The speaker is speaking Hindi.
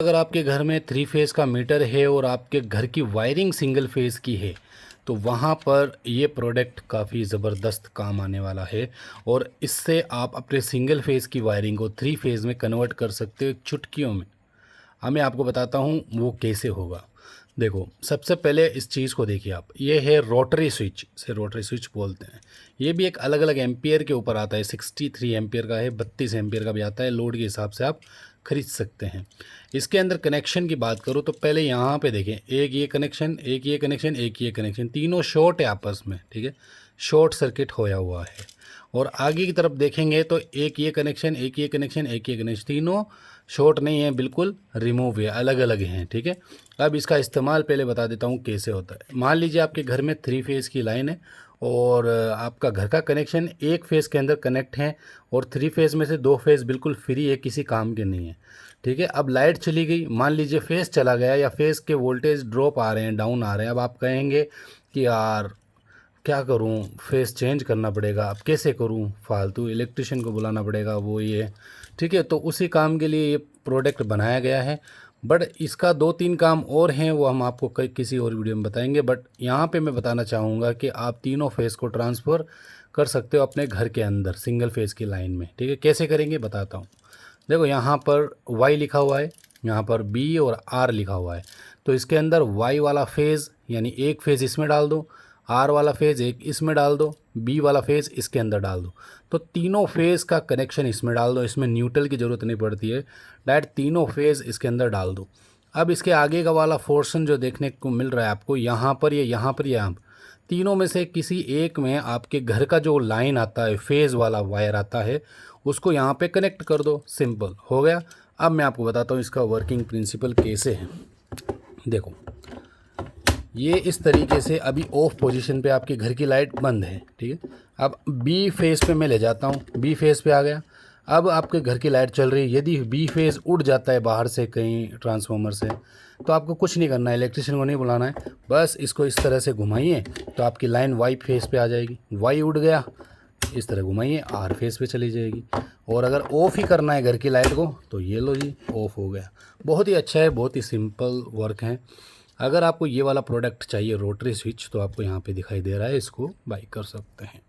अगर आपके घर में 3 फेज़ का मीटर है और आपके घर की वायरिंग सिंगल फेज़ की है तो वहाँ पर ये प्रोडक्ट काफ़ी ज़बरदस्त काम आने वाला है। और इससे आप अपने सिंगल फेज़ की वायरिंग को 3 फेज़ में कन्वर्ट कर सकते हो चुटकियों में। मैं आपको बताता हूँ वो कैसे होगा। देखो, सबसे पहले इस चीज़ को देखिए आप, ये है रोटरी स्विच, इसे रोटरी स्विच बोलते हैं। ये भी एक अलग अलग एम्पियर के ऊपर आता है, 63 एम्पियर का है, 32 एम्पियर का भी आता है, लोड के हिसाब से आप खरीद सकते हैं। इसके अंदर कनेक्शन की बात करूँ तो पहले यहाँ पे देखें, एक ये कनेक्शन, एक ये कनेक्शन, एक ये कनेक्शन, तीनों शॉर्ट है आपस में, ठीक है, शॉर्ट सर्किट होया हुआ है। और आगे की तरफ देखेंगे तो एक ये कनेक्शन, एक ये कनेक्शन, एक ये कनेक्शन, तीनों शॉर्ट नहीं है, बिल्कुल रिमूव है, अलग अलग हैं, ठीक है। अब इसका इस्तेमाल पहले बता देता हूँ कैसे होता है। मान लीजिए आपके घर में 3 फेज़ की लाइन है और आपका घर का कनेक्शन एक फेज़ के अंदर कनेक्ट है और 3 फेज़ में से 2 फेज़ बिल्कुल फ्री है, किसी काम के नहीं है, ठीक है। अब लाइट चली गई, मान लीजिए फेज़ चला गया या फेज़ के वोल्टेज ड्रॉप आ रहे हैं, डाउन आ रहे हैं। अब आप कहेंगे कि यार क्या करूं, फेस चेंज करना पड़ेगा, अब कैसे करूं, फालतू इलेक्ट्रिशियन को बुलाना पड़ेगा, वो ये, ठीक है। तो उसी काम के लिए ये प्रोडक्ट बनाया गया है। बट इसका 2-3 काम और हैं, वो हम आपको किसी और वीडियो में बताएंगे। बट यहाँ पे मैं बताना चाहूँगा कि आप तीनों फेस को ट्रांसफ़र कर सकते हो अपने घर के अंदर सिंगल फेज़ की लाइन में, ठीक है। कैसे करेंगे बताता हूँ। देखो, यहाँ पर वाई लिखा हुआ है, यहाँ पर बी और आर लिखा हुआ है। तो इसके अंदर वाई वाला फेज़ यानी एक फेज़ इसमें डाल दो, आर वाला फेज़ एक इसमें डाल दो, बी वाला फेज़ इसके अंदर डाल दो। तो तीनों फेज़ का कनेक्शन इसमें डाल दो, इसमें न्यूट्रल की ज़रूरत नहीं पड़ती है, डायरेक्ट तीनों फेज़ इसके अंदर डाल दो। अब इसके आगे का वाला पोर्शन जो देखने को मिल रहा है आपको, यहाँ पर या यहाँ पर, यहाँ तीनों में से किसी एक में आपके घर का जो लाइन आता है, फेज़ वाला वायर आता है, उसको यहाँ पे कनेक्ट कर दो, सिंपल हो गया। अब मैं आपको बताता हूँ इसका वर्किंग प्रिंसिपल कैसे है। देखो, ये इस तरीके से अभी ऑफ पोजीशन पे आपके घर की लाइट बंद है, ठीक है। अब बी फेज़ पे मैं ले जाता हूँ, बी फेज़ पे आ गया। अब आपके घर की लाइट चल रही है, यदि बी फेज़ उड़ जाता है बाहर से कहीं ट्रांसफार्मर से, तो आपको कुछ नहीं करना है, इलेक्ट्रिशियन को नहीं बुलाना है, बस इसको इस तरह से घुमाइए तो आपकी लाइन वाई फेज़ पे आ जाएगी। वाई उड़ गया, इस तरह घुमाइए, आर फेज़ पे चली जाएगी। और अगर ऑफ़ ही करना है घर की लाइट को तो ये लो जी, ऑफ़ हो गया। बहुत ही अच्छा है, बहुत ही सिंपल वर्क है। अगर आपको ये वाला प्रोडक्ट चाहिए रोटरी स्विच, तो आपको यहाँ पे दिखाई दे रहा है, इसको बाय कर सकते हैं।